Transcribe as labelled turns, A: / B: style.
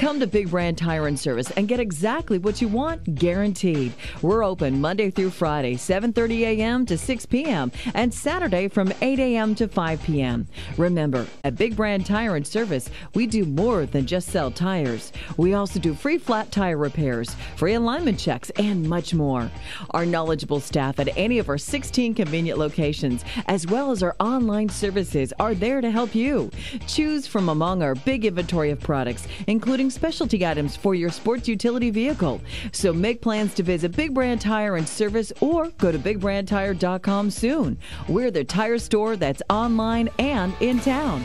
A: Come to Big Brand Tire and Service and get exactly what you want, guaranteed. We're open Monday through Friday, 7:30 a.m. to 6 p.m. and Saturday from 8 a.m. to 5 p.m. Remember, at Big Brand Tire and Service, we do more than just sell tires. We also do free flat tire repairs, free alignment checks, and much more. Our knowledgeable staff at any of our 16 convenient locations, as well as our online services, are there to help you. Choose from among our big inventory of products, including specialty items for your sports utility vehicle. So make plans to visit Big Brand Tire and Service or go to BigBrandTire.com soon. We're the tire store that's online and in town.